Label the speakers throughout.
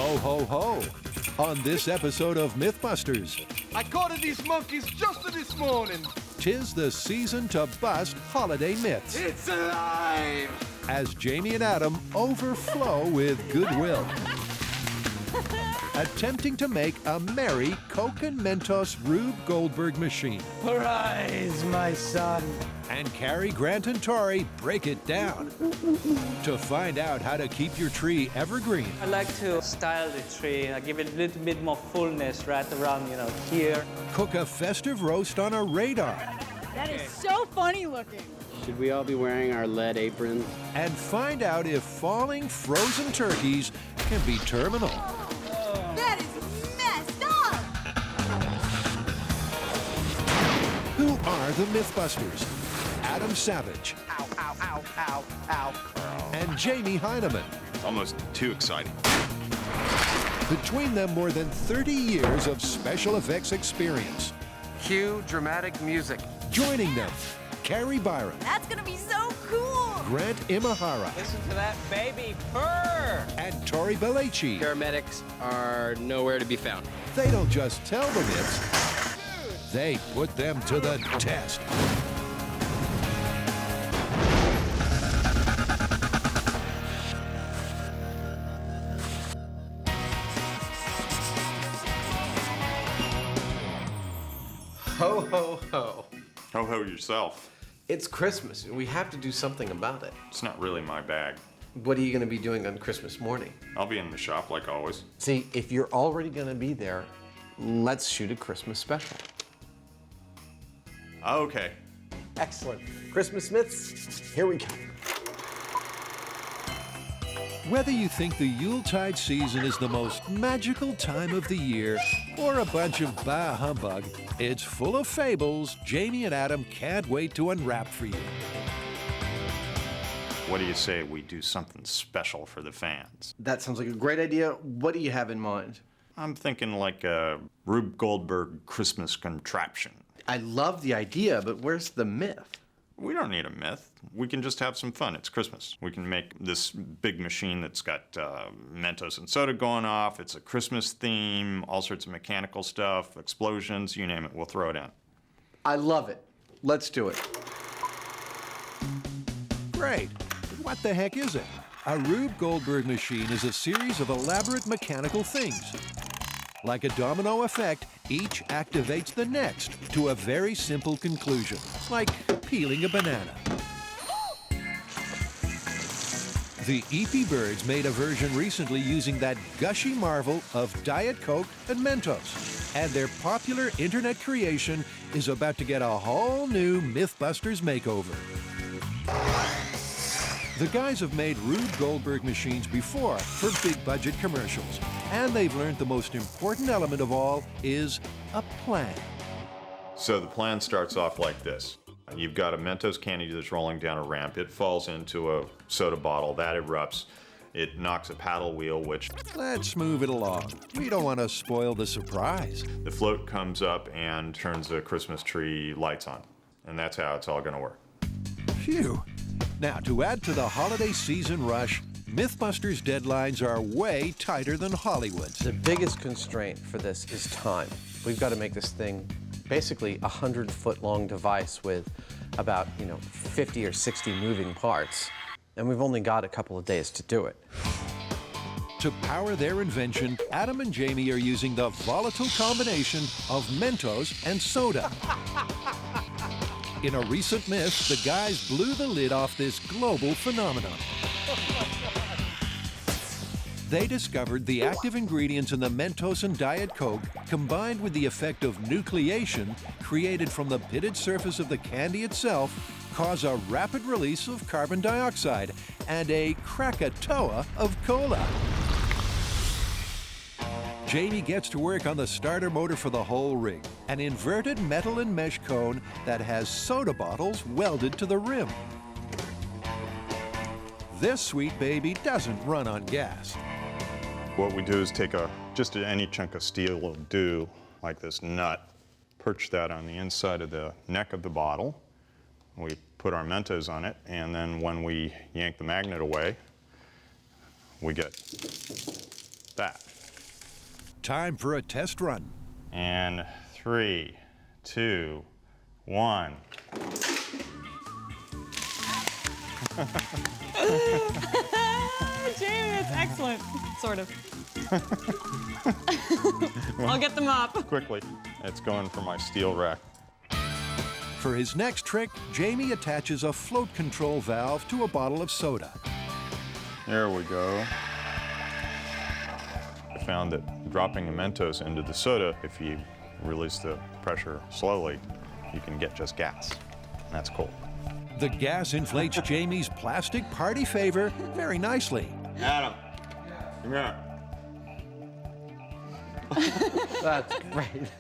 Speaker 1: Ho, ho, ho. On this episode of MythBusters,
Speaker 2: I caught these monkeys just this morning.
Speaker 1: 'tis the season to bust holiday myths.
Speaker 2: It's alive!
Speaker 1: As Jamie and Adam overflow with goodwill. Attempting to make a merry Coke and Mentos Rube Goldberg machine.
Speaker 3: Arise, my son.
Speaker 1: And Carrie, Grant, and Tori break it down to find out how to keep your tree evergreen.
Speaker 4: I like to style the tree. I give it a little bit more fullness right around, here.
Speaker 1: Cook a festive roast on a radar.
Speaker 5: That is so funny looking.
Speaker 6: Should we all be wearing our lead aprons?
Speaker 1: And find out if falling frozen turkeys can be terminal.
Speaker 5: That is messed up.
Speaker 1: Who are the MythBusters? Adam Savage.
Speaker 2: Ow, ow, ow, ow, ow.
Speaker 1: And Jamie Hyneman.
Speaker 7: It's almost too exciting.
Speaker 1: Between them, more than 30 years of special effects experience.
Speaker 2: Cue dramatic music.
Speaker 1: Joining them, Carrie Byron,
Speaker 5: That's gonna be so cool.
Speaker 1: Grant Imahara,
Speaker 4: Listen to that baby purr.
Speaker 1: and Tori Belleci.
Speaker 6: Paramedics are nowhere to be found.
Speaker 1: They don't just tell the myths, they put them to the test.
Speaker 8: Ho, ho, ho.
Speaker 7: Ho ho yourself.
Speaker 8: It's Christmas. We have to do something about it.
Speaker 7: It's not really my bag.
Speaker 8: What are you going to be doing on Christmas morning?
Speaker 7: I'll be in the shop like always.
Speaker 8: See, if you're already going to be there, let's shoot a Christmas special.
Speaker 7: Okay.
Speaker 8: Excellent. Christmas myths, here we go.
Speaker 1: Whether you think the Yuletide season is the most magical time of the year or a bunch of bah humbug, it's full of fables Jamie and Adam can't wait to unwrap for you.
Speaker 7: What do you say we do something special for the fans?
Speaker 8: That sounds like a great idea. What do you have in mind?
Speaker 7: I'm thinking like a Rube Goldberg Christmas contraption.
Speaker 8: I love the idea, but where's the myth?
Speaker 7: We don't need a myth. We can just have some fun. It's Christmas. We can make this big machine that's got Mentos and soda going off. It's a Christmas theme, all sorts of mechanical stuff, explosions, you name it, we'll throw it in.
Speaker 8: I love it. Let's do it.
Speaker 1: Great. But what the heck is it? A Rube Goldberg machine is a series of elaborate mechanical things. Like a domino effect, each activates the next to a very simple conclusion, like peeling a banana. The EP Birds made a version recently using that gushy marvel of Diet Coke and Mentos. And their popular internet creation is about to get a whole new MythBusters makeover. The guys have made Rube Goldberg machines before for big budget commercials. And they've learned the most important element of all is a plan.
Speaker 7: So the plan starts off like this. You've got a Mentos candy that's rolling down a ramp. It falls into a soda bottle. That erupts. It knocks a paddle wheel, which...
Speaker 1: Let's move it along. We don't want to spoil the surprise.
Speaker 7: The float comes up and turns the Christmas tree lights on. And that's how it's all going to work.
Speaker 1: Phew. Now, to add to the holiday season rush, MythBusters deadlines are way tighter than Hollywood's.
Speaker 8: The biggest constraint for this is time. We've got to make this thing basically a 100-foot-long device with about, 50 or 60 moving parts. And we've only got a couple of days to do it.
Speaker 1: To power their invention, Adam and Jamie are using the volatile combination of Mentos and soda. In a recent myth, the guys blew the lid off this global phenomenon. They discovered the active ingredients in the Mentos and Diet Coke, combined with the effect of nucleation created from the pitted surface of the candy itself, cause a rapid release of carbon dioxide and a Krakatoa of cola. Jamie gets to work on the starter motor for the whole rig, an inverted metal and mesh cone that has soda bottles welded to the rim. This sweet baby doesn't run on gas.
Speaker 7: What we do is take just any chunk of steel will do, like this nut, perch that on the inside of the neck of the bottle. We put our Mentos on it, and then when we yank the magnet away, we get that.
Speaker 1: Time for a test run.
Speaker 7: And 3, 2, 1.
Speaker 9: Jamie, it's excellent. Sort of. I'll get them up.
Speaker 7: Quickly. It's going for my steel rack.
Speaker 1: For his next trick, Jamie attaches a float control valve to a bottle of soda.
Speaker 7: There we go. I found that dropping a Mentos into the soda, if you release the pressure slowly, you can get just gas. And that's cool.
Speaker 1: The gas inflates Jamie's plastic party favor very nicely.
Speaker 7: Adam, come here.
Speaker 8: That's great.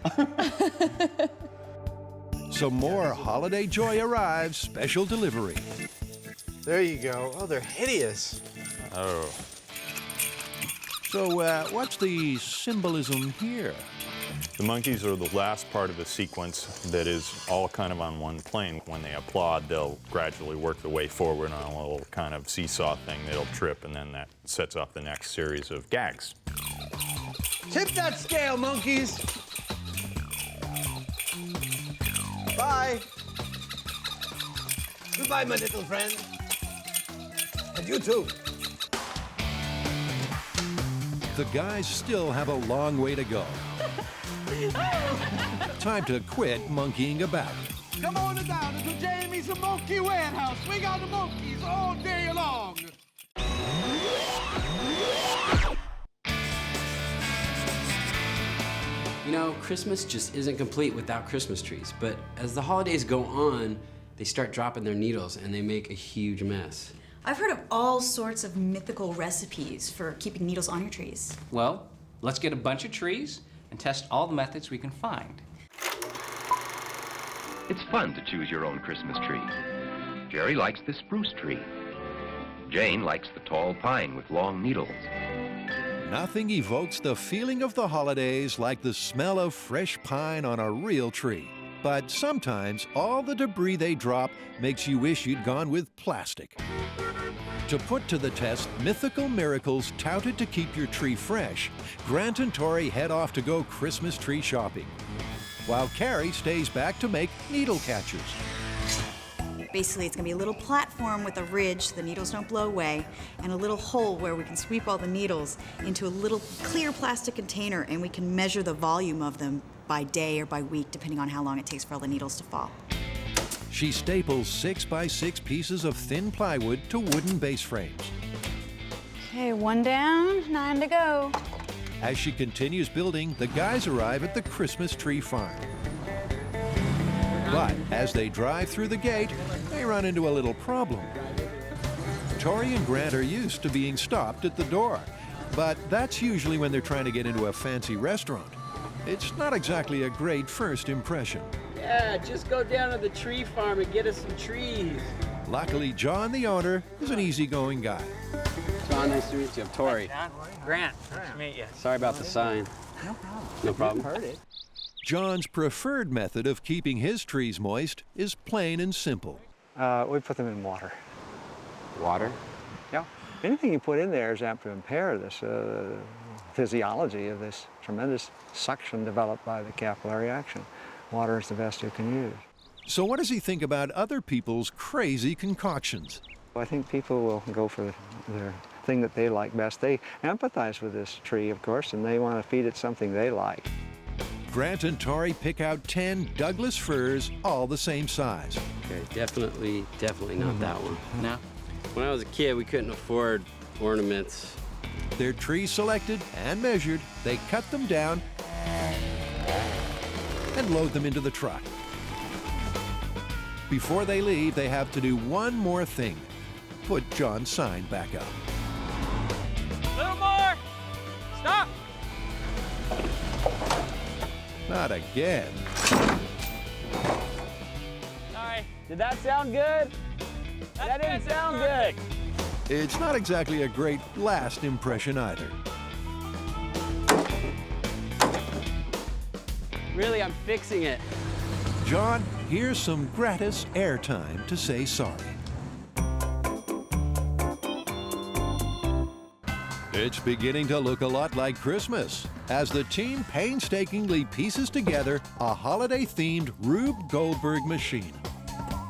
Speaker 1: Some more holiday joy arrives, special delivery.
Speaker 3: There you go. Oh, they're hideous.
Speaker 7: Oh.
Speaker 1: So, what's the symbolism here?
Speaker 7: The monkeys are the last part of a sequence that is all kind of on one plane. When they applaud, they'll gradually work their way forward on a little kind of seesaw thing that'll trip, and then that sets off the next series of gags.
Speaker 3: Tip that scale, monkeys. Bye. Goodbye, my little friend. And you too.
Speaker 1: The guys still have a long way to go. Time to quit monkeying about.
Speaker 2: Come on down to Jamie's Monkey Warehouse. We got the monkeys all day long.
Speaker 6: You know, Christmas just isn't complete without Christmas trees. But as the holidays go on, they start dropping their needles and they make a huge mess.
Speaker 5: I've heard of all sorts of mythical recipes for keeping needles on your trees.
Speaker 10: Well, let's get a bunch of trees and test all the methods we can find.
Speaker 11: It's fun to choose your own Christmas tree. Jerry likes the spruce tree. Jane likes the tall pine with long needles.
Speaker 1: Nothing evokes the feeling of the holidays like the smell of fresh pine on a real tree. But sometimes all the debris they drop makes you wish you'd gone with plastic. To put to the test mythical miracles touted to keep your tree fresh, Grant and Tori head off to go Christmas tree shopping, while Carrie stays back to make needle catchers.
Speaker 5: Basically, it's gonna be a little platform with a ridge so the needles don't blow away, and a little hole where we can sweep all the needles into a little clear plastic container, and we can measure the volume of them by day or by week, depending on how long it takes for all the needles to fall.
Speaker 1: She staples 6x6 pieces of thin plywood to wooden base frames.
Speaker 9: Okay, 1 down, 9 to go.
Speaker 1: As she continues building, the guys arrive at the Christmas tree farm. But as they drive through the gate, they run into a little problem. Tori and Grant are used to being stopped at the door, but that's usually when they're trying to get into a fancy restaurant. It's not exactly a great first impression.
Speaker 6: Yeah, just go down to the tree farm and get us some trees.
Speaker 1: Luckily, John, the owner, is an easygoing guy.
Speaker 6: John, nice to meet you. I'm Tori.
Speaker 4: Grant, nice to meet you.
Speaker 6: Sorry about the sign. No problem.
Speaker 3: Heard it.
Speaker 1: John's preferred method of keeping his trees moist is plain and simple.
Speaker 3: We put them in water.
Speaker 6: Water?
Speaker 3: Yeah. Anything you put in there is apt to impair this physiology of this tremendous suction developed by the capillary action. Water is the best you can use.
Speaker 1: So what does he think about other people's crazy concoctions?
Speaker 3: I think people will go for their thing that they like best. They empathize with this tree, of course, and they want to feed it something they like.
Speaker 1: Grant and Tori pick out 10 Douglas firs, all the same size.
Speaker 6: Okay, definitely not that one.
Speaker 10: No?
Speaker 6: When I was a kid, we couldn't afford ornaments.
Speaker 1: Their trees selected and measured, they cut them down and load them into the truck. Before they leave, they have to do one more thing. Put John's sign back up.
Speaker 4: A little more. Stop.
Speaker 1: Not again.
Speaker 4: Sorry.
Speaker 6: Did that sound good? That didn't sound good.
Speaker 1: It's not exactly a great last impression either.
Speaker 6: Really, I'm fixing it.
Speaker 1: John, here's some gratis airtime to say sorry. It's beginning to look a lot like Christmas as the team painstakingly pieces together a holiday-themed Rube Goldberg machine.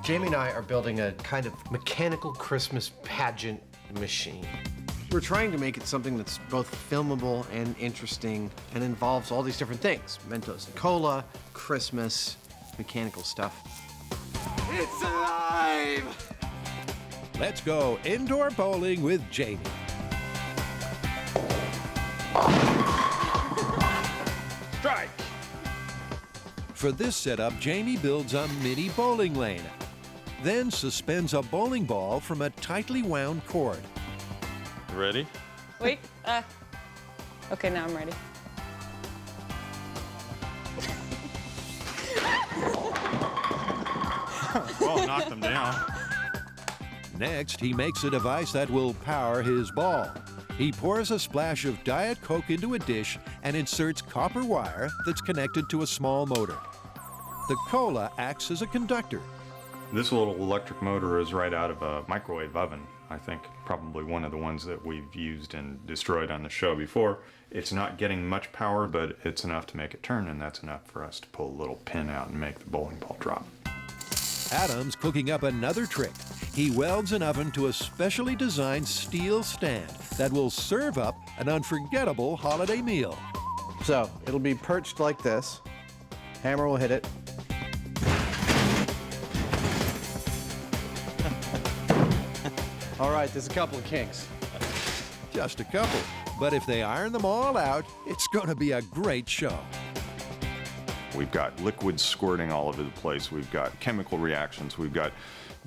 Speaker 8: Jamie and I are building a kind of mechanical Christmas pageant machine. We're trying to make it something that's both filmable and interesting and involves all these different things. Mentos and cola, Christmas, mechanical stuff.
Speaker 2: It's alive!
Speaker 1: Let's go indoor bowling with Jamie.
Speaker 7: Strike!
Speaker 1: For this setup, Jamie builds a mini bowling lane, then suspends a bowling ball from a tightly wound cord.
Speaker 7: Ready?
Speaker 9: Wait, okay, now I'm ready.
Speaker 7: Well, knocked them down.
Speaker 1: Next, he makes a device that will power his ball. He pours a splash of Diet Coke into a dish and inserts copper wire that's connected to a small motor. The cola acts as a conductor.
Speaker 7: This little electric motor is right out of a microwave oven. I think probably one of the ones that we've used and destroyed on the show before. It's not getting much power, but it's enough to make it turn, and that's enough for us to pull a little pin out and make the bowling ball drop.
Speaker 1: Adam's cooking up another trick. He welds an oven to a specially designed steel stand that will serve up an unforgettable holiday meal.
Speaker 8: So it'll be perched like this. Hammer will hit it. All right, there's a couple of kinks.
Speaker 1: Just a couple, but if they iron them all out, it's going to be a great show.
Speaker 7: We've got liquids squirting all over the place. We've got chemical reactions. We've got,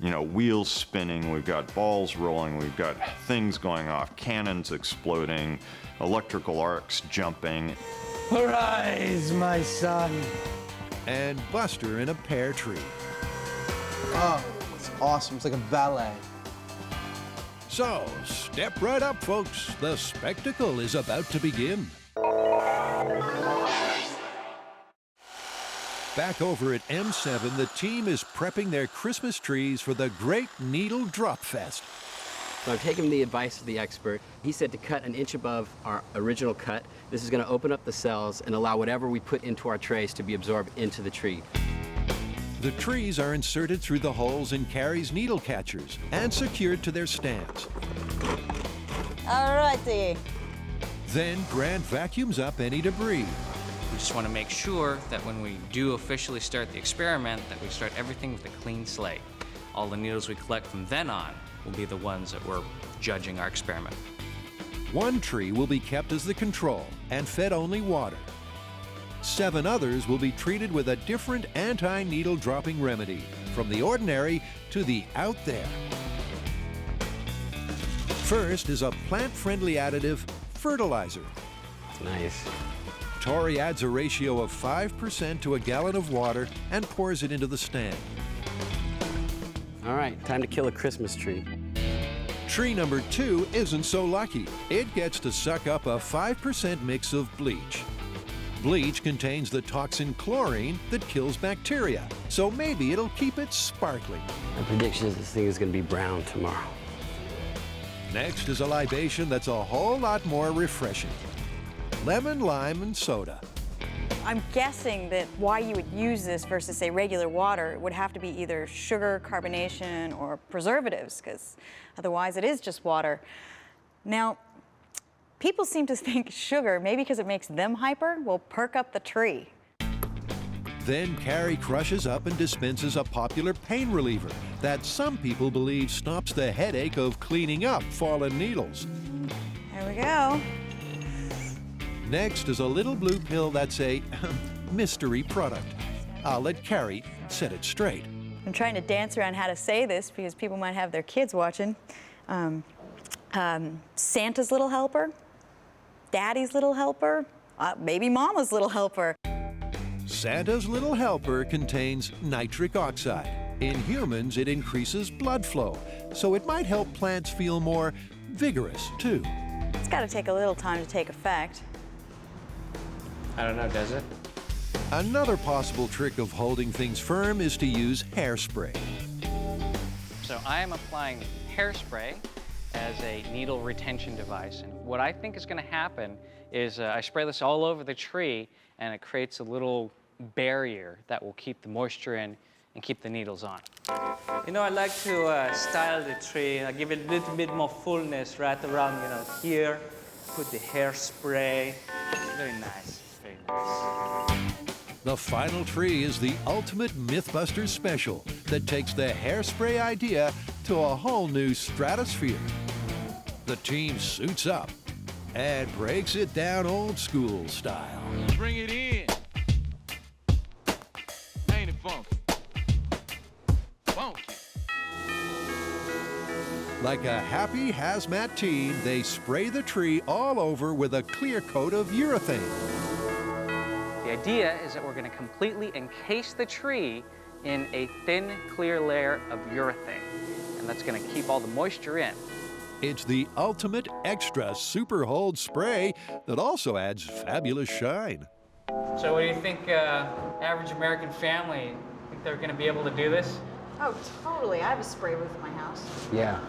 Speaker 7: wheels spinning. We've got balls rolling. We've got things going off, cannons exploding, electrical arcs jumping.
Speaker 12: Arise, my son.
Speaker 1: And Buster in a pear tree.
Speaker 8: Oh, it's awesome. It's like a ballet.
Speaker 1: So, step right up, folks. The spectacle is about to begin. Back over at M7, the team is prepping their Christmas trees for the Great Needle Drop Fest.
Speaker 6: So I've taken the advice of the expert. He said to cut an inch above our original cut. This is going to open up the cells and allow whatever we put into our trays to be absorbed into the tree.
Speaker 1: The trees are inserted through the holes in Carrie's needle catchers and secured to their stands.
Speaker 9: All righty.
Speaker 1: Then Grant vacuums up any debris.
Speaker 10: We just want to make sure that when we do officially start the experiment, that we start everything with a clean slate. All the needles we collect from then on will be the ones that we're judging our experiment.
Speaker 1: One tree will be kept as the control and fed only water. 7 others will be treated with a different anti-needle dropping remedy, from the ordinary to the out there. First is a plant-friendly additive, fertilizer.
Speaker 6: Nice.
Speaker 1: Tori adds a ratio of 5% to a gallon of water and pours it into the stand.
Speaker 6: All right, time to kill a Christmas tree.
Speaker 1: Tree number 2 isn't so lucky. It gets to suck up a 5% mix of bleach. Bleach contains the toxin chlorine that kills bacteria, so maybe it'll keep it sparkling.
Speaker 6: My prediction is this thing is going to be brown tomorrow.
Speaker 1: Next is a libation that's a whole lot more refreshing. Lemon, lime, and soda.
Speaker 9: I'm guessing that why you would use this versus, say, regular water would have to be either sugar, carbonation, or preservatives, because otherwise it is just water. Now, people seem to think sugar, maybe because it makes them hyper, will perk up the tree.
Speaker 1: Then Carrie crushes up and dispenses a popular pain reliever that some people believe stops the headache of cleaning up fallen needles.
Speaker 9: There we go.
Speaker 1: Next is a little blue pill that's a mystery product. I'll let Carrie set it straight.
Speaker 9: I'm trying to dance around how to say this because people might have their kids watching. Santa's little helper, Daddy's little helper, maybe Mama's little helper.
Speaker 1: Santa's little helper contains nitric oxide. In humans, it increases blood flow, so it might help plants feel more vigorous, too.
Speaker 9: It's got to take a little time to take effect.
Speaker 10: I don't know, does it?
Speaker 1: Another possible trick of holding things firm is to use hairspray.
Speaker 10: So I am applying hairspray, as a needle retention device. And what I think is going to happen is I spray this all over the tree, and it creates a little barrier that will keep the moisture in and keep the needles on. You know, I like to style the tree. I give it a little bit more fullness right around, you know, here. Put the hairspray. Very nice, very nice.
Speaker 1: The final tree is the ultimate MythBusters special that takes the hairspray idea to a whole new stratosphere. The team suits up and breaks it down old school style.
Speaker 2: Bring it in. Ain't it funky? Funky.
Speaker 1: Like a happy hazmat team, they spray the tree all over with a clear coat of urethane.
Speaker 10: The idea is that we're going to completely encase the tree in a thin, clear layer of urethane, and that's going to keep all the moisture in.
Speaker 1: It's the ultimate extra super hold spray that also adds fabulous shine.
Speaker 10: So what do you think, average American family, think they're going to be able to do this?
Speaker 5: Oh, totally. I have a spray booth at my house.
Speaker 3: Yeah.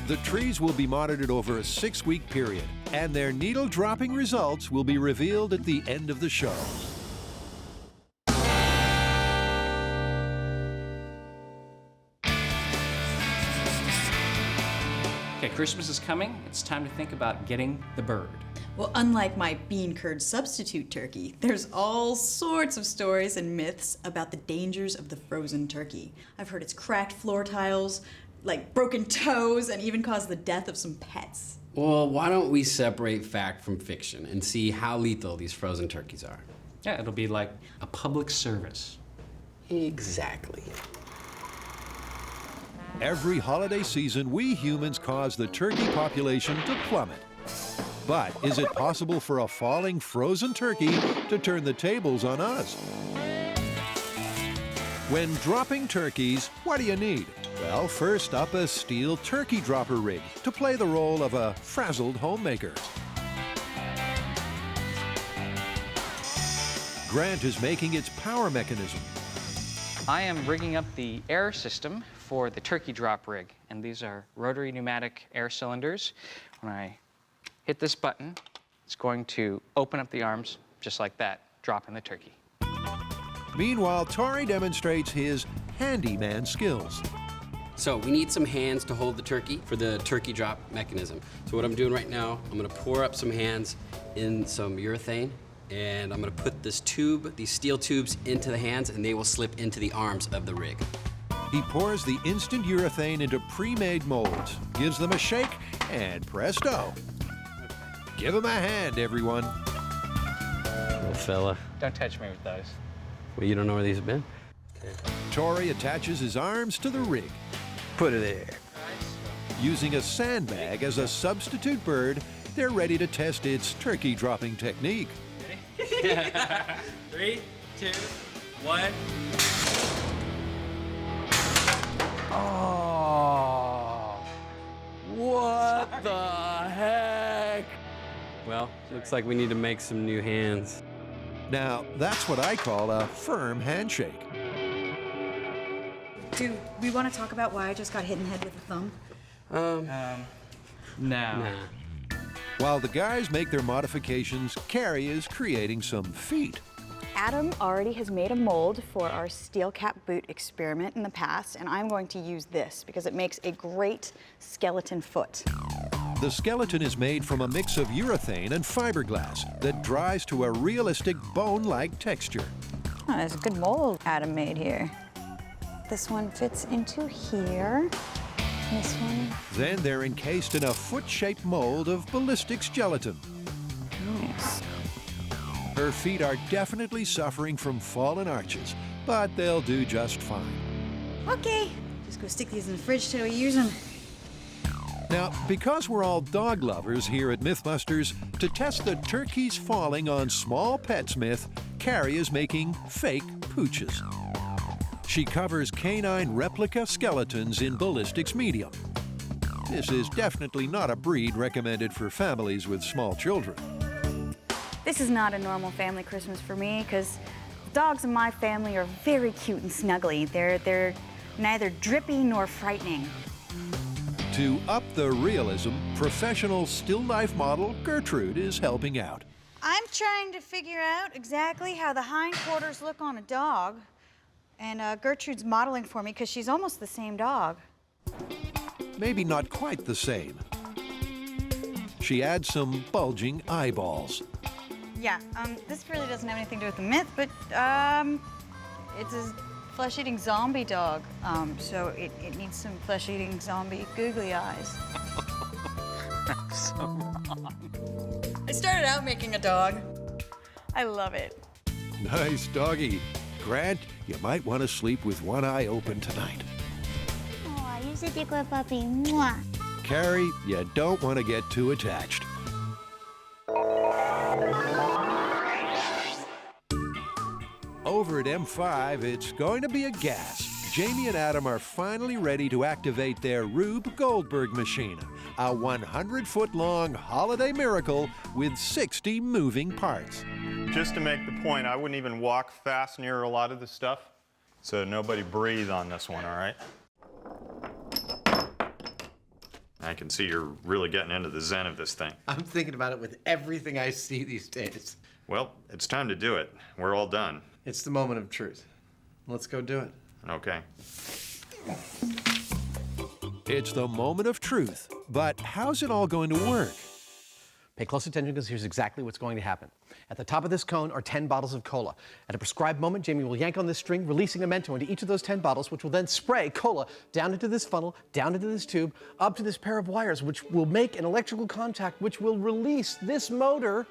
Speaker 1: The trees will be monitored over a 6-week period, and their needle-dropping results will be revealed at the end of the show.
Speaker 10: Okay, Christmas is coming. It's time to think about getting the bird.
Speaker 5: Well, unlike my bean curd substitute turkey, there's all sorts of stories and myths about the dangers of the frozen turkey. I've heard it's cracked floor tiles, like broken toes, and even caused the death of some pets.
Speaker 6: Well, why don't we separate fact from fiction and see how lethal these frozen turkeys are?
Speaker 10: Yeah, it'll be like a public service.
Speaker 6: Exactly.
Speaker 1: Every holiday season, we humans cause the turkey population to plummet. But is it possible for a falling frozen turkey to turn the tables on us? When dropping turkeys, what do you need? Well, first up, a steel turkey dropper rig to play the role of a frazzled homemaker. Grant is making its power mechanism.
Speaker 10: I am rigging up the air system for the turkey drop rig, and these are rotary pneumatic air cylinders. When I hit this button, it's going to open up the arms just like that, dropping the turkey.
Speaker 1: Meanwhile, Tori demonstrates his handyman skills.
Speaker 6: So we need some hands to hold the turkey for the turkey drop mechanism. So what I'm doing right now, I'm gonna pour up some hands in some urethane, and I'm gonna put this tube, these steel tubes, into the hands, and they will slip into the arms of the rig.
Speaker 1: He pours the instant urethane into pre-made molds, gives them a shake, and presto. Give him a hand, everyone.
Speaker 6: Little fella.
Speaker 10: Don't touch me with those.
Speaker 6: Well, you don't know where these have been? Okay.
Speaker 1: Tori attaches his arms to the rig.
Speaker 6: Put it there.
Speaker 1: Using a sandbag as a substitute bird, they're ready to test its turkey dropping technique.
Speaker 10: Ready? 3, 2, 1.
Speaker 6: Oh, what the heck? Well, looks like we need to make some new hands.
Speaker 1: Now, that's what I call a firm handshake.
Speaker 5: Do we want to talk about why I just got hit in the head with a thumb?
Speaker 10: No.
Speaker 6: Nah.
Speaker 1: While the guys make their modifications, Carrie is creating some feet.
Speaker 9: Adam already has made a mold for our steel cap boot experiment in the past, and I'm going to use this because it makes a great skeleton foot.
Speaker 1: The skeleton is made from a mix of urethane and fiberglass that dries to a realistic bone-like texture.
Speaker 9: Oh, there's a good mold Adam made here. This one fits into here. This one.
Speaker 1: Then they're encased in a foot-shaped mold of ballistics gelatin.
Speaker 9: Nice.
Speaker 1: Her feet are definitely suffering from fallen arches, but they'll do just fine.
Speaker 5: Okay, just go stick these in the fridge till we use them.
Speaker 1: Now, because we're all dog lovers here at MythBusters, to test the turkeys falling on small pets myth, Carrie is making fake pooches. She covers canine replica skeletons in ballistics medium. This is definitely not a breed recommended for families with small children.
Speaker 9: This is not a normal family Christmas for me because dogs in my family are very cute and snuggly. They're neither drippy nor frightening.
Speaker 1: To up the realism, professional still life model Gertrude is helping out.
Speaker 5: I'm trying to figure out exactly how the hindquarters look on a dog. And Gertrude's modeling for me because she's almost the same dog.
Speaker 1: Maybe not quite the same. She adds some bulging eyeballs.
Speaker 5: Yeah, this really doesn't have anything to do with the myth, but it's a flesh-eating zombie dog. So it needs some flesh-eating zombie googly eyes.
Speaker 12: I'm so wrong.
Speaker 5: I started out making a dog. I love it.
Speaker 1: Nice doggy. Grant, you might want to sleep with one eye open tonight.
Speaker 13: Oh, you're such a good puppy. Mwah.
Speaker 1: Carrie, you don't want to get too attached. Over at M5, it's going to be a gas. Jamie and Adam are finally ready to activate their Rube Goldberg machine, a 100-foot-long holiday miracle with 60 moving parts.
Speaker 7: Just to make the point, I wouldn't even walk fast near a lot of this stuff, so nobody breathe on this one, all right? I can see you're really getting into the zen of this thing.
Speaker 8: I'm thinking about it with everything I see these days.
Speaker 7: Well, it's time to do it. We're all done.
Speaker 8: It's the moment of truth. Let's go do it.
Speaker 7: Okay.
Speaker 1: It's the moment of truth, but how's it all going to work?
Speaker 8: Pay close attention because here's exactly what's going to happen. At the top of this cone are 10 bottles of cola. At a prescribed moment, Jamie will yank on this string, releasing a Mento into each of those 10 bottles, which will then spray cola down into this funnel, down into this tube, up to this pair of wires, which will make an electrical contact, which will release this motor,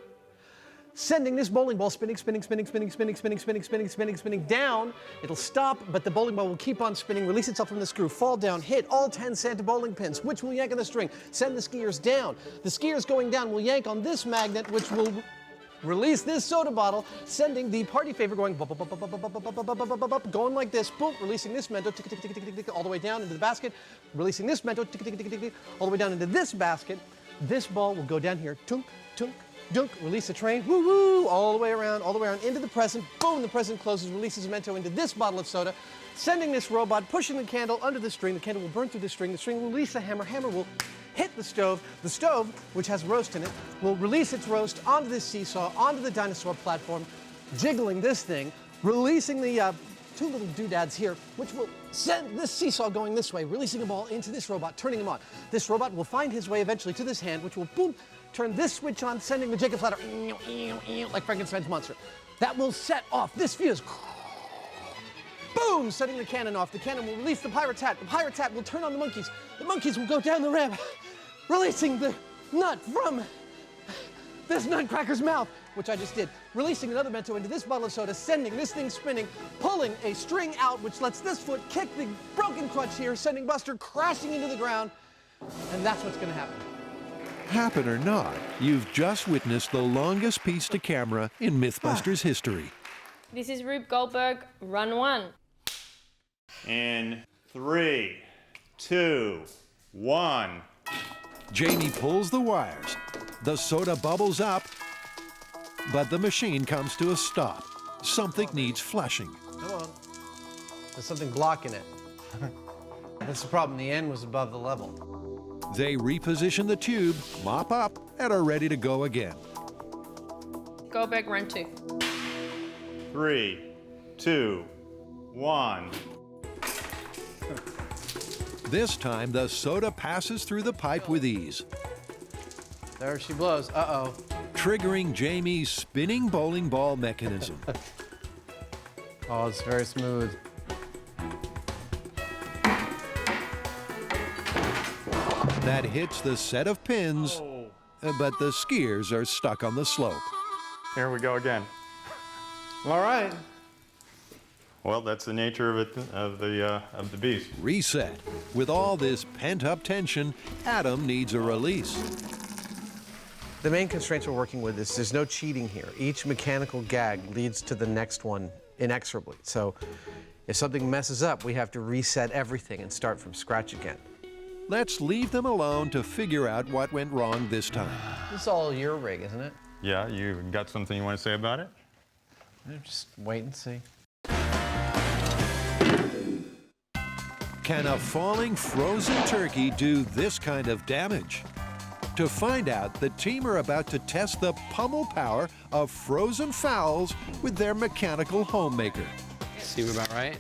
Speaker 8: sending this bowling ball spinning down. It'll stop, but the bowling ball will keep on spinning, release itself from the screw, fall down, hit all 10 Santa bowling pins, which will yank on the string, send the skiers down. The skiers going down will yank on this magnet, which will release this soda bottle, sending the party favor going going like this, boom, releasing this Mento all the way down into the basket, releasing this Mento all the way down into this basket. This ball will go down here, tunk, tunk, dunk, release the train, woo woo, all the way around into the present. Boom, the present closes, releases a Mento into this bottle of soda, sending this robot, pushing the candle under the string. The candle will burn through the string will release the hammer will hit the stove, which has roast in it, will release its roast onto this seesaw, onto the dinosaur platform, jiggling this thing, releasing the two little doodads here, which will send this seesaw going this way, releasing a ball into this robot, turning him on. This robot will find his way eventually to this hand, which will boom, turn this switch on, sending the Jacob's ladder like Frankenstein's monster. That will set off this fuse. Boom, setting the cannon off. The cannon will release the pirate's hat. The pirate's hat will turn on the monkeys. The monkeys will go down the ramp, releasing the nut from this nutcracker's mouth, which I just did. Releasing another Mento into this bottle of soda, sending this thing spinning, pulling a string out, which lets this foot kick the broken crutch here, sending Buster crashing into the ground. And that's what's going to happen.
Speaker 1: Happen or not, you've just witnessed the longest piece to camera in MythBusters history.
Speaker 14: This is Rube Goldberg, run one.
Speaker 7: In 3, 2, 1.
Speaker 1: Jamie pulls the wires. The soda bubbles up, but the machine comes to a stop. Something needs flushing.
Speaker 8: Come on. There's something blocking it. That's the problem. The end was above the level.
Speaker 1: They reposition the tube, mop up, and are ready to go again.
Speaker 14: Goldberg, run two.
Speaker 7: 3, 2, 1.
Speaker 1: This time, the soda passes through the pipe with ease.
Speaker 8: There she blows. Uh-oh.
Speaker 1: Triggering Jamie's spinning bowling ball mechanism.
Speaker 8: Oh, it's very smooth.
Speaker 1: That hits the set of pins, but the skiers are stuck on the slope.
Speaker 7: Here we go again.
Speaker 8: All right.
Speaker 7: Well, that's the nature of it, of the beast.
Speaker 1: Reset. With all this pent-up tension, Adam needs a release.
Speaker 8: The main constraints we're working with is there's no cheating here. Each mechanical gag leads to the next one inexorably. So if something messes up, we have to reset everything and start from scratch again.
Speaker 1: Let's leave them alone to figure out what went wrong this time.
Speaker 8: This is all your rig, isn't it?
Speaker 7: Yeah, you got something you want to say about it?
Speaker 8: Just wait and see.
Speaker 1: Can a falling frozen turkey do this kind of damage? To find out, the team are about to test the pummel power of frozen fowls with their mechanical homemaker.
Speaker 6: Seem about right?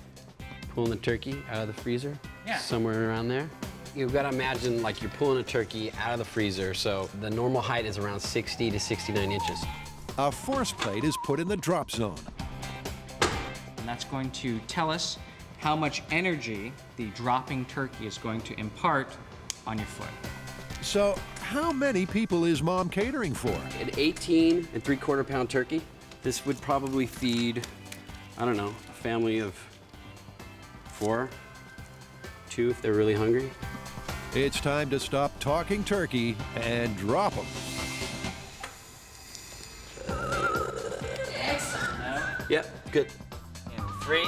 Speaker 6: Pulling the turkey out of the freezer?
Speaker 10: Yeah.
Speaker 6: Somewhere around there. You've got to imagine like you're pulling a turkey out of the freezer, so the normal height is around 60 to 69 inches.
Speaker 1: A force plate is put in the drop zone.
Speaker 10: And that's going to tell us how much energy the dropping turkey is going to impart on your foot.
Speaker 1: So, how many people is Mom catering for?
Speaker 6: An 18 and 3/4 pound turkey. This would probably feed, I don't know, a family of 4, 2 if they're really hungry.
Speaker 1: It's time to stop talking turkey and drop them.
Speaker 6: Yep, good.
Speaker 10: In 3,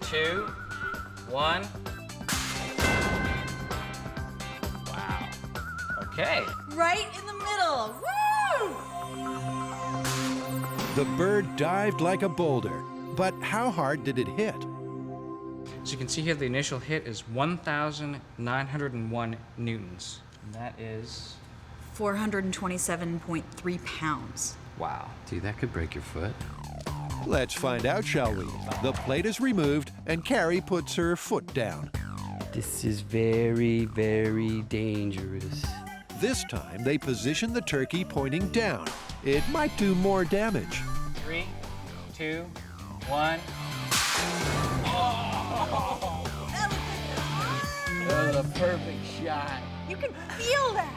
Speaker 10: 2, 1. Wow. Okay.
Speaker 5: Right in the middle. Woo!
Speaker 1: The bird dived like a boulder, but how hard did it hit?
Speaker 10: So you can see here the initial hit is 1,901 newtons. And that is...
Speaker 5: 427.3 pounds.
Speaker 10: Wow.
Speaker 6: Dude, that could break your foot.
Speaker 1: Let's find out, shall we? The plate is removed, and Carrie puts her foot down.
Speaker 6: This is very, very dangerous.
Speaker 1: This time, they position the turkey pointing down. It might do more damage.
Speaker 10: 3, 2, 1.
Speaker 6: That was a perfect shot.
Speaker 5: You can feel that.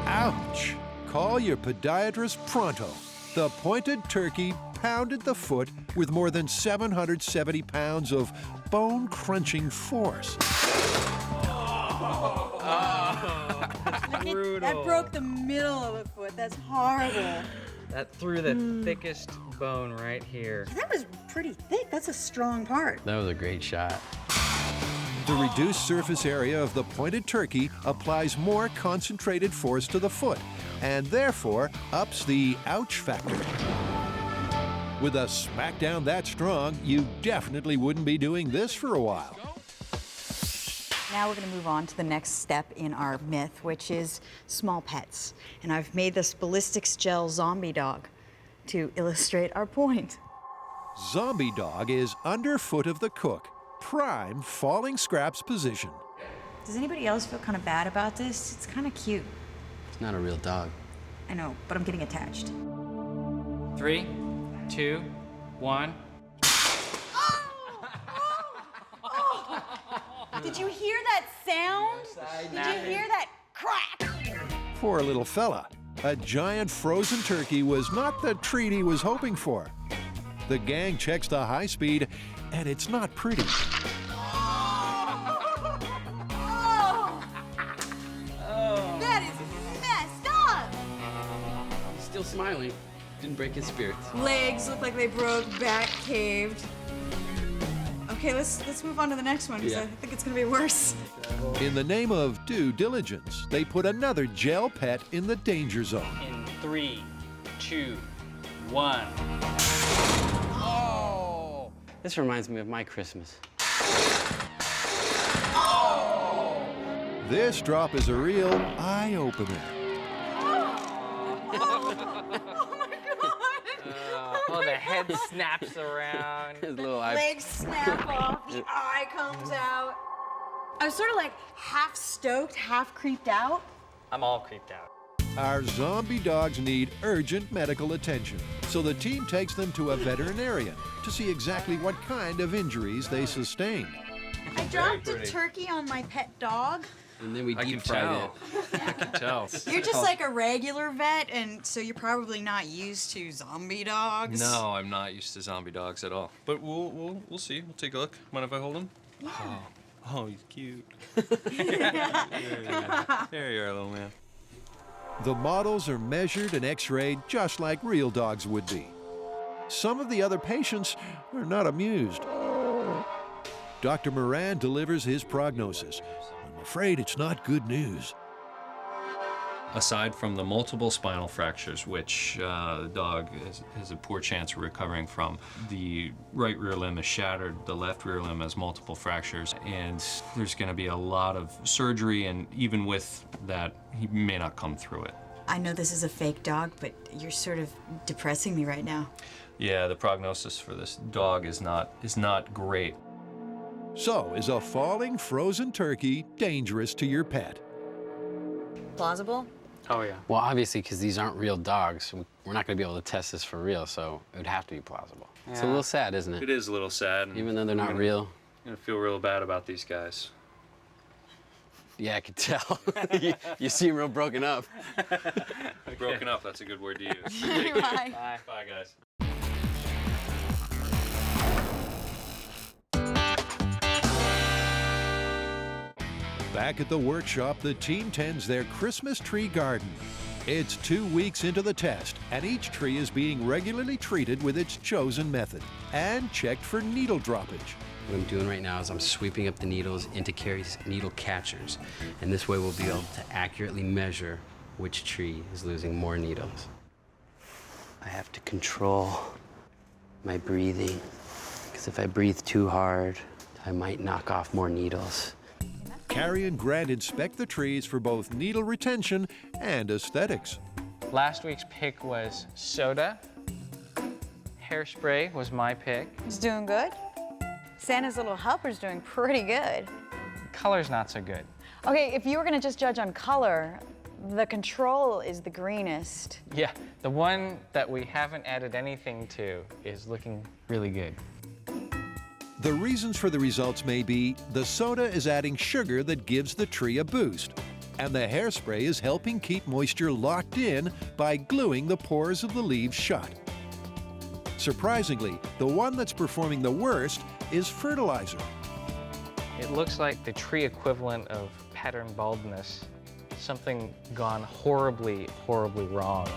Speaker 1: Ouch! Call your podiatrist pronto. The pointed turkey pounded the foot with more than 770 pounds of bone-crunching force.
Speaker 10: Brutal.
Speaker 5: That broke the middle of the foot. That's horrible.
Speaker 10: That threw the thickest bone right here.
Speaker 5: That was pretty thick. That's a strong part.
Speaker 6: That was a great shot.
Speaker 1: The reduced surface area of the pointed turkey applies more concentrated force to the foot, and therefore ups the ouch factor. With a smackdown that strong, you definitely wouldn't be doing this for a while.
Speaker 5: Now we're going to move on to the next step in our myth, which is small pets. And I've made this ballistics gel zombie dog to illustrate our point.
Speaker 1: Zombie dog is underfoot of the cook, prime falling scraps position.
Speaker 5: Does anybody else feel kind of bad about this? It's kind of cute.
Speaker 6: It's not a real dog.
Speaker 5: I know, but I'm getting attached.
Speaker 10: 3, 2, 1.
Speaker 5: Did you hear that sound? Did you hear that crack?
Speaker 1: Poor little fella. A giant frozen turkey was not the treat he was hoping for. The gang checks the high speed, and it's not pretty.
Speaker 5: That is messed up.
Speaker 6: He's still smiling. Didn't break his spirits.
Speaker 5: Legs look like they broke, back caved. Okay, let's move on to the next one, because I think it's gonna be worse.
Speaker 1: In the name of due diligence, they put another gel pet in the danger zone.
Speaker 10: In 3, 2, 1.
Speaker 6: Oh! This reminds me of my Christmas.
Speaker 1: This drop is a real eye-opener.
Speaker 10: Oh, the head snaps around.
Speaker 6: His little eye.
Speaker 5: Legs snap off, the eye comes out. I was sort of like half stoked, half creeped out.
Speaker 10: I'm all creeped out.
Speaker 1: Our zombie dogs need urgent medical attention, so the team takes them to a veterinarian to see exactly what kind of injuries they sustained.
Speaker 5: I dropped a turkey on my pet dog.
Speaker 6: And then we deep fried it.
Speaker 12: I can tell.
Speaker 5: You're just like a regular vet, and so you're probably not used to zombie dogs.
Speaker 12: No, I'm not used to zombie dogs at all. But we'll see. We'll take a look. Mind if I hold him?
Speaker 5: Yeah.
Speaker 12: Oh, he's cute. There you are, little man.
Speaker 1: The models are measured and x-rayed just like real dogs would be. Some of the other patients are not amused. Dr. Moran delivers his prognosis. I'm afraid it's not good news.
Speaker 12: Aside from the multiple spinal fractures, which the dog has a poor chance of recovering from, the right rear limb is shattered, the left rear limb has multiple fractures, and there's going to be a lot of surgery, and even with that, he may not come through it.
Speaker 5: I know this is a fake dog, but you're sort of depressing me right now.
Speaker 12: Yeah, the prognosis for this dog is not great.
Speaker 1: So, is a falling frozen turkey dangerous to your pet?
Speaker 9: Plausible?
Speaker 10: Oh, yeah.
Speaker 6: Well, obviously, because these aren't real dogs, we're not going to be able to test this for real, so it would have to be plausible. It's a little sad, isn't it?
Speaker 12: It is a little sad.
Speaker 6: Even though they're not real.
Speaker 12: I'm going to feel real bad about these guys.
Speaker 6: Yeah, I could tell. you seem real broken up.
Speaker 12: Broken up, that's a good word to use.
Speaker 9: Bye.
Speaker 12: Bye. Bye, guys.
Speaker 1: Back at the workshop, the team tends their Christmas tree garden. It's 2 weeks into the test, and each tree is being regularly treated with its chosen method and checked for needle droppage.
Speaker 6: What I'm doing right now is I'm sweeping up the needles into Carrie's needle catchers, and this way we'll be able to accurately measure which tree is losing more needles. I have to control my breathing, because if I breathe too hard, I might knock off more needles.
Speaker 1: Carrie and Grant inspect the trees for both needle retention and aesthetics.
Speaker 10: Last week's pick was soda. Hairspray was my pick.
Speaker 9: It's doing good. Santa's Little Helper's doing pretty good.
Speaker 10: Color's not so good.
Speaker 9: Okay, if you were gonna just judge on color, the control is the greenest.
Speaker 10: Yeah, the one that we haven't added anything to is looking really good.
Speaker 1: The reasons for the results may be the soda is adding sugar that gives the tree a boost, and the hairspray is helping keep moisture locked in by gluing the pores of the leaves shut. Surprisingly, the one that's performing the worst is fertilizer.
Speaker 10: It looks like the tree equivalent of pattern baldness. Something gone horribly, horribly wrong.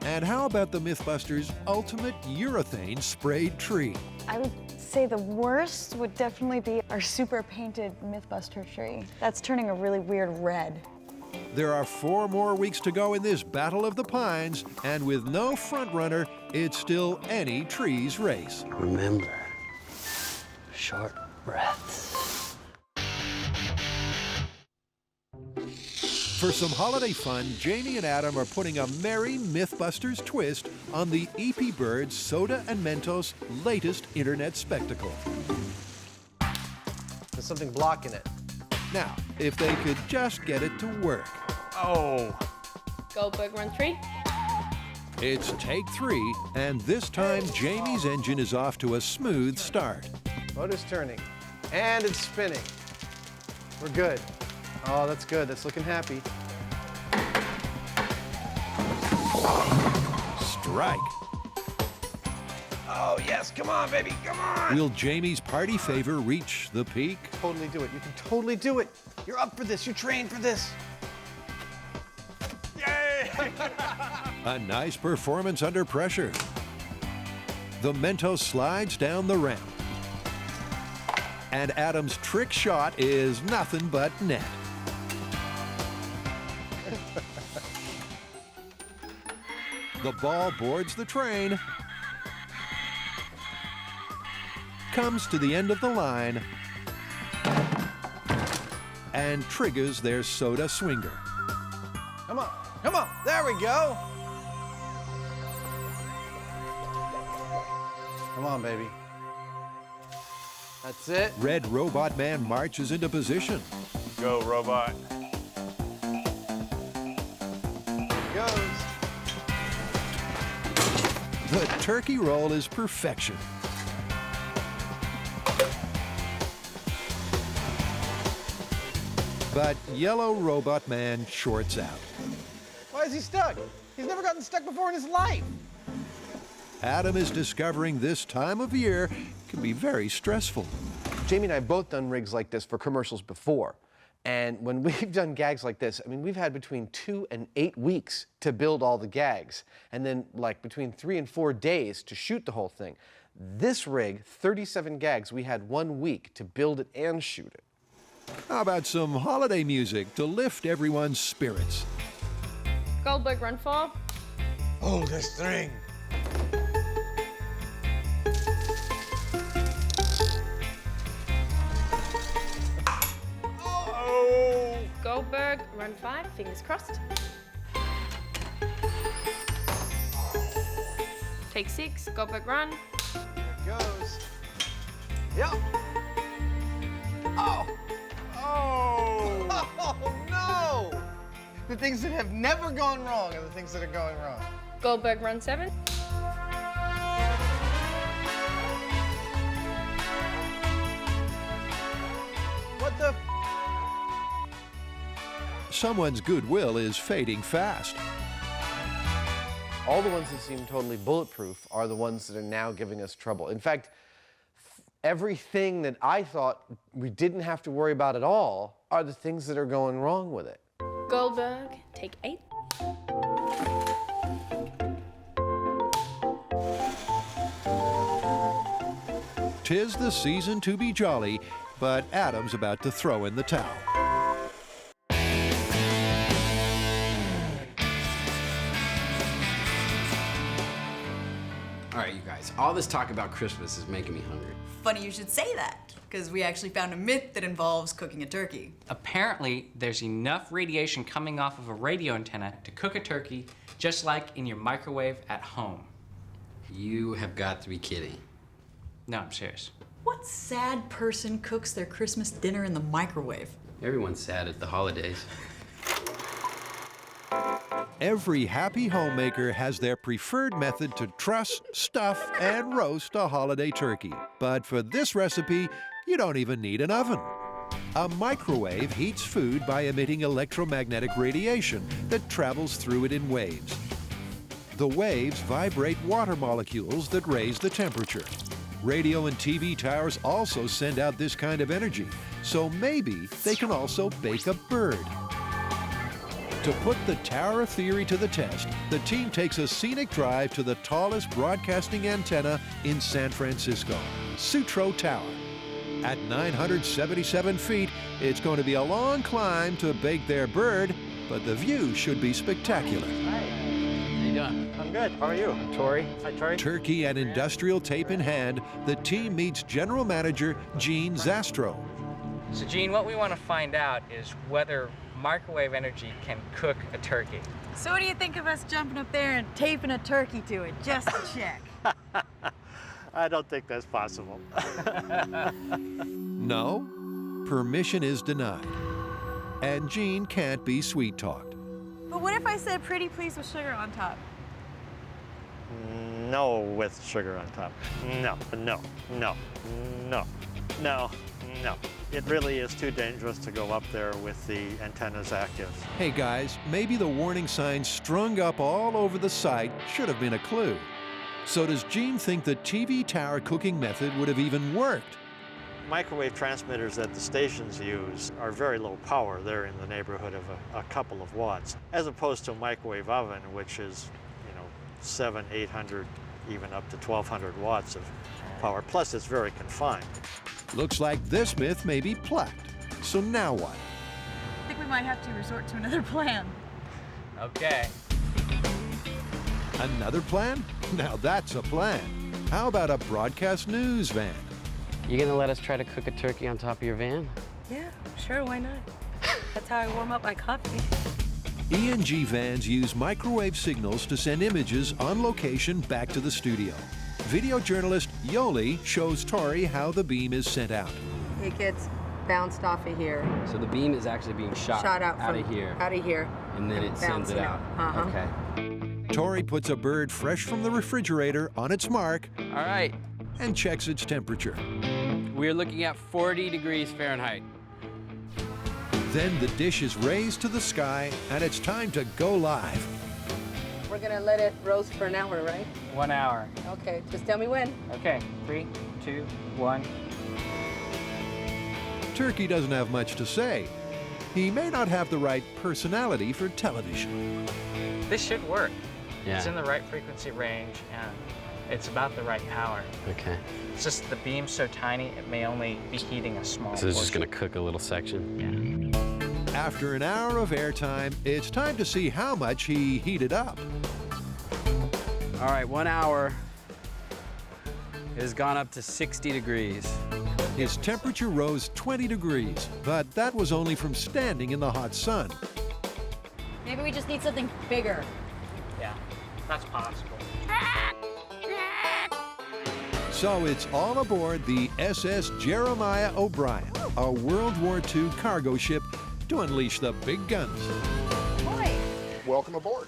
Speaker 1: And how about the MythBusters' ultimate urethane sprayed tree?
Speaker 9: I would say the worst would definitely be our super painted MythBuster tree. That's turning a really weird red.
Speaker 1: There are 4 more weeks to go in this Battle of the Pines, and with no frontrunner, it's still any tree's race.
Speaker 6: Remember, short breaths.
Speaker 1: For some holiday fun, Jamie and Adam are putting a merry MythBusters twist on the EP Birds Soda and Mentos latest internet spectacle.
Speaker 8: There's something blocking it.
Speaker 1: Now, if they could just get it to work.
Speaker 10: Oh.
Speaker 14: Goldberg run 3.
Speaker 1: It's take 3, and this time Jamie's engine is off to a smooth start.
Speaker 8: Motor's turning, and it's spinning. We're good. Oh, that's good. That's looking happy.
Speaker 1: Strike.
Speaker 8: Oh, yes. Come on, baby. Come on.
Speaker 1: Will Jamie's party favor reach the peak?
Speaker 8: Totally do it. You can totally do it. You're up for this. You trained for this.
Speaker 2: Yay!
Speaker 1: A nice performance under pressure. The Mentos slides down the ramp. And Adam's trick shot is nothing but net. The ball boards the train, comes to the end of the line, and triggers their soda swinger.
Speaker 8: Come on. Come on. There we go. Come on, baby. That's it.
Speaker 1: Red Robot Man marches into position.
Speaker 2: Go, robot.
Speaker 8: Goes.
Speaker 1: The turkey roll is perfection. But Yellow Robot Man shorts out.
Speaker 8: Why is he stuck? He's never gotten stuck before in his life.
Speaker 1: Adam is discovering this time of year can be very stressful.
Speaker 8: Jamie and I have both done rigs like this for commercials before. And when we've done gags like this, I mean, we've had between 2 and 8 weeks to build all the gags, and then like between 3 and 4 days to shoot the whole thing. This rig, 37 gags, we had 1 week to build it and shoot it.
Speaker 1: How about some holiday music to lift everyone's spirits?
Speaker 14: Goldberg, run 4.
Speaker 2: Oh, the string. Oh!
Speaker 14: Goldberg, run 5, fingers crossed. Take 6, Goldberg, run.
Speaker 2: There it goes. Yep. Oh! Oh! Oh, no! The things that have never gone wrong are the things that are going wrong.
Speaker 14: Goldberg, run 7.
Speaker 2: What the?
Speaker 1: Someone's goodwill is fading fast.
Speaker 8: All the ones that seem totally bulletproof are the ones that are now giving us trouble. In fact, everything that I thought we didn't have to worry about at all are the things that are going wrong with it.
Speaker 14: Goldberg, take 8.
Speaker 1: Tis the season to be jolly, but Adam's about to throw in the towel.
Speaker 6: All right, you guys, all this talk about Christmas is making me hungry.
Speaker 5: Funny you should say that, because we actually found a myth that involves cooking a turkey.
Speaker 10: Apparently, there's enough radiation coming off of a radio antenna to cook a turkey, just like in your microwave at home.
Speaker 6: You have got to be kidding.
Speaker 10: No, I'm serious.
Speaker 5: What sad person cooks their Christmas dinner in the microwave?
Speaker 6: Everyone's sad at the holidays.
Speaker 1: Every happy homemaker has their preferred method to truss, stuff, and roast a holiday turkey. But for this recipe, you don't even need an oven. A microwave heats food by emitting electromagnetic radiation that travels through it in waves. The waves vibrate water molecules that raise the temperature. Radio and TV towers also send out this kind of energy, so maybe they can also bake a bird. To put the tower theory to the test, the team takes a scenic drive to the tallest broadcasting antenna in San Francisco, Sutro Tower. At 977 feet, it's going to be a long climb to bake their bird, but the view should be spectacular.
Speaker 6: How you doing?
Speaker 3: I'm good. How are you?
Speaker 8: Tori?
Speaker 3: Hi, Tori.
Speaker 1: Turkey and industrial tape in hand, the team meets General Manager Gene Zastro.
Speaker 10: So, Gene, what we want to find out is whether microwave energy can cook a turkey.
Speaker 9: So what do you think of us jumping up there and taping a turkey to it just to check?
Speaker 3: I don't think that's possible.
Speaker 1: No, permission is denied. And Gene can't be sweet-talked.
Speaker 9: But what if I said pretty please with sugar on top?
Speaker 3: No with sugar on top. No, no, no, no, no, no. It really is too dangerous to go up there with the antennas active.
Speaker 1: Hey guys, maybe the warning signs strung up all over the site should have been a clue. So does Gene think the TV tower cooking method would have even worked?
Speaker 3: Microwave transmitters that the stations use are very low power. They're in the neighborhood of a couple of watts, as opposed to a microwave oven, which is, 700, 800, even up to 1,200 watts of power. Plus, it's very confined.
Speaker 1: Looks like this myth may be plucked. So now what?
Speaker 9: I think we might have to resort to another plan.
Speaker 10: Okay.
Speaker 1: Another plan? Now that's a plan. How about a broadcast news van?
Speaker 6: You gonna let us try to cook a turkey on top of your van?
Speaker 15: Yeah, sure, why not? That's how I warm up my coffee.
Speaker 1: E&G vans use microwave signals to send images on location back to the studio. Video journalist Yoli shows Tori how the beam is sent out.
Speaker 15: It gets bounced off of here.
Speaker 6: So the beam is actually being shot
Speaker 15: out
Speaker 6: of here.
Speaker 15: Out of here.
Speaker 6: And then it sends it out.
Speaker 15: Uh-huh.
Speaker 6: Okay.
Speaker 1: Tori puts a bird fresh from the refrigerator on its mark.
Speaker 6: All right.
Speaker 1: And checks its temperature.
Speaker 6: We're looking at 40 degrees Fahrenheit.
Speaker 1: Then the dish is raised to the sky, and it's time to go live.
Speaker 15: We're gonna let it roast for an hour, right?
Speaker 10: 1 hour.
Speaker 15: Okay, just tell me when.
Speaker 10: Okay, 3, 2, 1.
Speaker 1: Turkey doesn't have much to say. He may not have the right personality for television.
Speaker 10: This should work.
Speaker 6: Yeah.
Speaker 10: It's in the right frequency range, and it's about the right power.
Speaker 6: Okay.
Speaker 10: It's just the beam's so tiny, it may only be heating a small
Speaker 6: So it's
Speaker 10: portion.
Speaker 6: just gonna cook a little section?
Speaker 10: Yeah.
Speaker 1: After an hour of airtime, it's time to see how much he heated up.
Speaker 6: All right, 1 hour. It has gone up to 60 degrees.
Speaker 1: His temperature rose 20 degrees, but that was only from standing in the hot sun.
Speaker 9: Maybe we just need something bigger.
Speaker 10: Yeah, that's possible.
Speaker 1: So it's all aboard the SS Jeremiah O'Brien, a World War II cargo ship to unleash the big guns.
Speaker 9: Boy.
Speaker 16: Welcome aboard.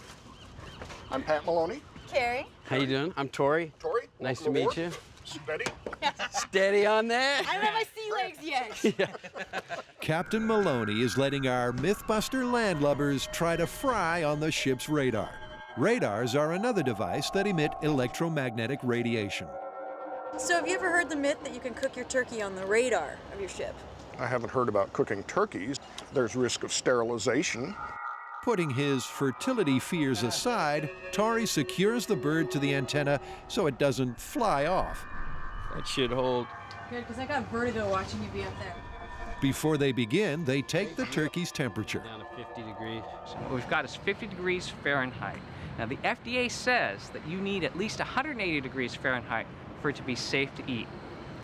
Speaker 16: I'm Pat Maloney.
Speaker 9: Carrie.
Speaker 6: How you doing? I'm Tori.
Speaker 16: Tori.
Speaker 6: Nice to meet you.
Speaker 16: Steady.
Speaker 6: Steady on that.
Speaker 9: I don't have my sea legs yet.
Speaker 1: Captain Maloney is letting our MythBuster landlubbers try to fry on the ship's radar. Radars are another device that emit electromagnetic radiation.
Speaker 9: So have you ever heard the myth that you can cook your turkey on the radar of your ship?
Speaker 16: I haven't heard about cooking turkeys. There's risk of sterilization.
Speaker 1: Putting his fertility fears aside, Tori secures the bird to the antenna so it doesn't fly off.
Speaker 6: That should hold.
Speaker 9: Good, because I got vertigo watching you be up there.
Speaker 1: Before they begin, they take the turkey's temperature.
Speaker 6: Down to 50 degrees.
Speaker 10: So what we've got is 50 degrees Fahrenheit. Now the FDA says that you need at least 180 degrees Fahrenheit for it to be safe to eat.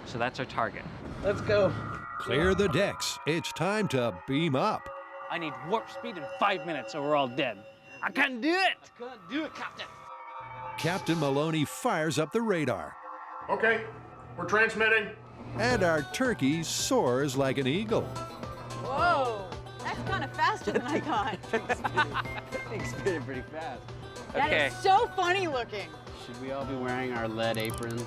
Speaker 10: So that's our target.
Speaker 6: Let's go.
Speaker 1: Clear the decks. It's time to beam up.
Speaker 10: I need warp speed in 5 minutes or we're all dead. I can't do it!
Speaker 6: I can't do it, Captain.
Speaker 1: Captain Maloney fires up the radar.
Speaker 16: Okay, we're transmitting.
Speaker 1: And our turkey soars like an eagle.
Speaker 9: Whoa, that's kind of faster than I thought.
Speaker 6: Thing's spinning pretty fast.
Speaker 9: That
Speaker 10: Okay.
Speaker 9: is so funny looking.
Speaker 6: Should we all be wearing our lead aprons?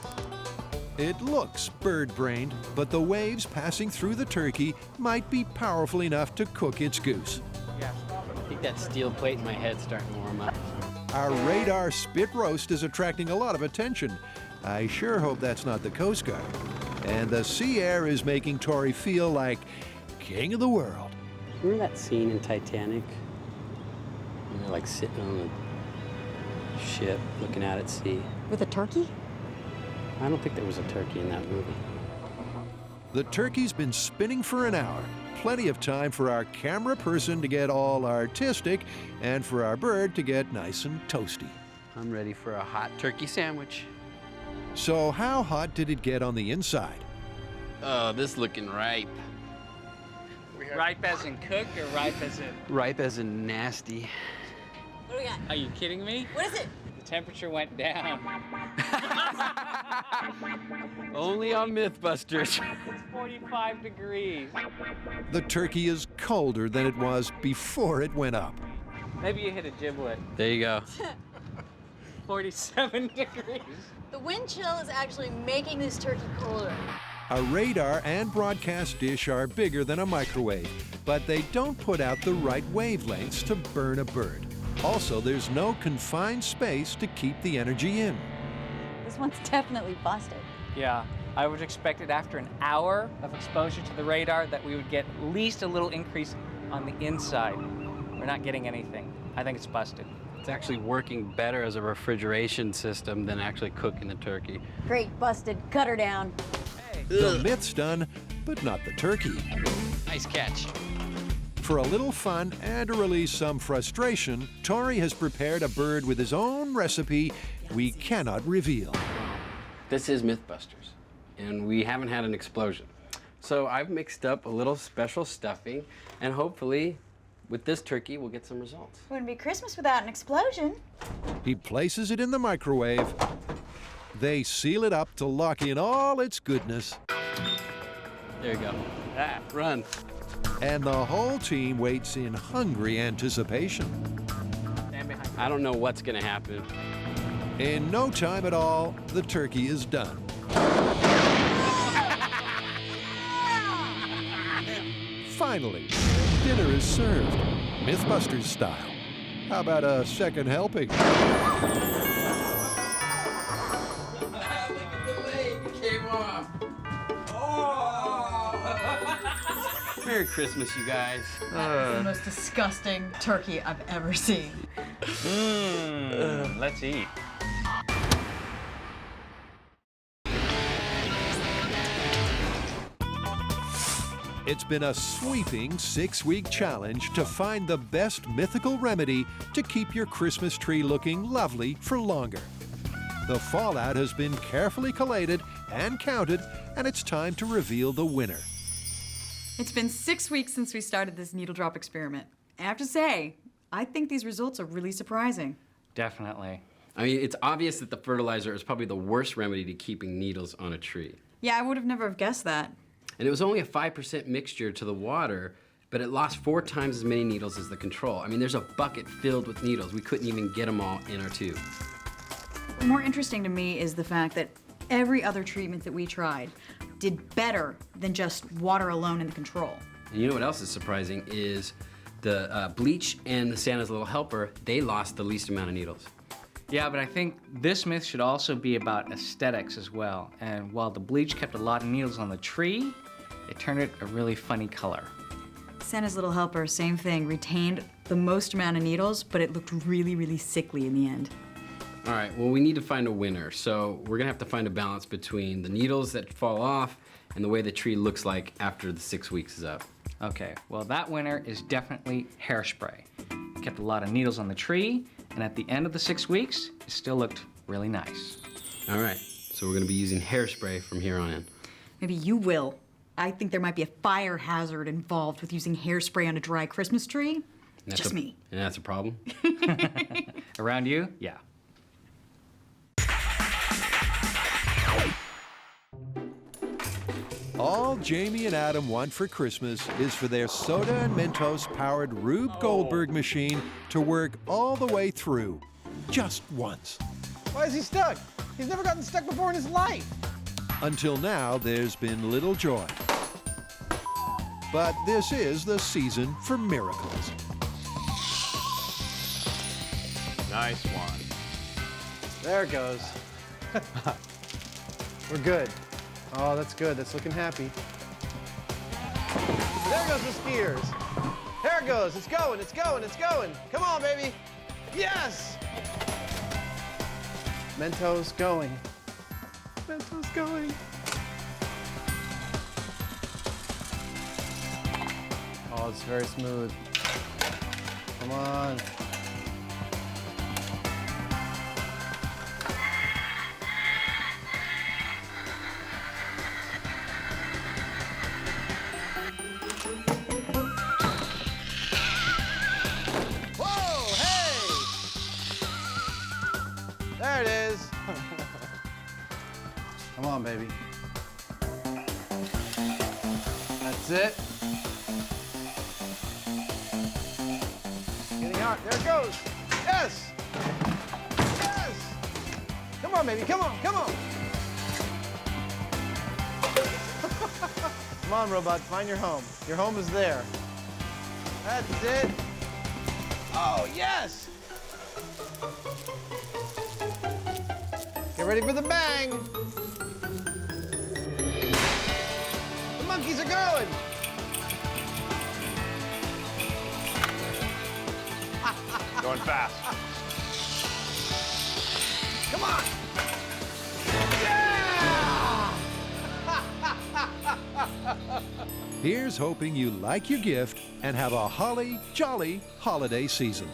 Speaker 1: It looks bird-brained, but the waves passing through the turkey might be powerful enough to cook its goose.
Speaker 10: Yeah, stop it.
Speaker 6: I think that steel plate in my head's starting to warm up.
Speaker 1: Our radar spit roast is attracting a lot of attention. I sure hope that's not the Coast Guard. And the sea air is making Tori feel like king of the world.
Speaker 6: Remember that scene in Titanic? You know, like sitting on a ship looking out at sea.
Speaker 9: With a turkey?
Speaker 6: I don't think there was a turkey in that movie.
Speaker 1: The turkey's been spinning for an hour. Plenty of time for our camera person to get all artistic and for our bird to get nice and toasty.
Speaker 6: I'm ready for a hot turkey sandwich.
Speaker 1: So how hot did it get on the inside?
Speaker 6: Oh, this looking ripe.
Speaker 10: Ripe as in cooked or ripe as in?
Speaker 6: Ripe as in nasty.
Speaker 9: What do we got?
Speaker 10: Are you kidding me?
Speaker 9: What is it?
Speaker 10: The temperature went down.
Speaker 6: Only on MythBusters.
Speaker 10: It's 45 degrees.
Speaker 1: The turkey is colder than it was before it went up.
Speaker 10: Maybe you hit a giblet.
Speaker 6: There you go.
Speaker 10: 47 degrees.
Speaker 9: The wind chill is actually making this turkey colder.
Speaker 1: A radar and broadcast dish are bigger than a microwave, but they don't put out the right wavelengths to burn a bird. Also, there's no confined space to keep the energy in.
Speaker 9: This one's definitely busted.
Speaker 10: Yeah, I would expect it after an hour of exposure to the radar that we would get at least a little increase on the inside. We're not getting anything. I think it's busted.
Speaker 6: It's actually working better as a refrigeration system than actually cooking the turkey.
Speaker 9: Great, busted. Cut her down.
Speaker 1: The myth's done, but not the turkey.
Speaker 6: Nice catch.
Speaker 1: For a little fun and to release some frustration, Tori has prepared a bird with his own recipe we cannot reveal.
Speaker 6: This is MythBusters, and we haven't had an explosion. So I've mixed up a little special stuffing, and hopefully, with this turkey, we'll get some results.
Speaker 9: Wouldn't be Christmas without an explosion.
Speaker 1: He places it in the microwave. They seal it up to lock in all its goodness.
Speaker 6: There you go. Ah, run.
Speaker 1: And the whole team waits in hungry anticipation.
Speaker 10: Stand behind.
Speaker 6: I don't know what's gonna happen.
Speaker 1: In no time at all, the turkey is done. Finally, dinner is served, MythBusters style. How about a second helping?
Speaker 6: Merry Christmas, you guys.
Speaker 9: That is the most disgusting turkey I've ever seen.
Speaker 10: Let's eat.
Speaker 1: It's been a sweeping 6-week challenge to find the best mythical remedy to keep your Christmas tree looking lovely for longer. The fallout has been carefully collated and counted, and it's time to reveal the winner.
Speaker 5: It's been 6 weeks since we started this needle drop experiment. I have to say, I think these results are really surprising.
Speaker 10: Definitely.
Speaker 6: I mean, it's obvious that the fertilizer is probably the worst remedy to keeping needles on a tree.
Speaker 5: Yeah, I would have never have guessed that.
Speaker 6: And it was only a 5% mixture to the water, but it lost 4 times as many needles as the control. I mean, there's a bucket filled with needles. We couldn't even get them all in our tube.
Speaker 5: More interesting to me is the fact that every other treatment that we tried did better than just water alone in the control.
Speaker 6: And you know what else is surprising is the bleach and the Santa's Little Helper, they lost the least amount of needles.
Speaker 10: Yeah, but I think this myth should also be about aesthetics as well. And while the bleach kept a lot of needles on the tree, it turned it a really funny color.
Speaker 5: Santa's Little Helper, same thing, retained the most amount of needles, but it looked really, really sickly in the end.
Speaker 6: All right, well, we need to find a winner. So we're gonna have to find a balance between the needles that fall off and the way the tree looks like after the 6 weeks is up.
Speaker 10: Okay, well, that winner is definitely hairspray. It kept a lot of needles on the tree, and at the end of the 6 weeks, it still looked really nice.
Speaker 6: All right, so we're gonna be using hairspray from here on in.
Speaker 5: Maybe you will. I think there might be a fire hazard involved with using hairspray on a dry Christmas tree. Just me.
Speaker 6: And that's a problem?
Speaker 10: Around you? Yeah.
Speaker 1: All Jamie and Adam want for Christmas is for their soda and Mentos-powered Rube Goldberg machine to work all the way through, just once.
Speaker 2: Why is he stuck? He's never gotten stuck before in his life.
Speaker 1: Until now, there's been little joy. But this is the season for miracles.
Speaker 2: Nice one. There it goes. We're good. Oh, that's good. That's looking happy. There goes the skiers. There it goes. It's going. It's going. It's going. Come on, baby. Yes! Mentos going. Mentos going. Oh, it's very smooth. Come on. Whoa, hey! There it is. Come on, baby. That's it. Getting out. There it goes. Yes! Yes! Come on, baby. Come on. Come on. Come on, robot. Find your home. Your home is there. That's it. Oh, yes! Get ready for the bang. The monkeys are going.
Speaker 16: Going fast.
Speaker 2: Come on.
Speaker 1: Here's hoping you like your gift and have a holly jolly holiday season.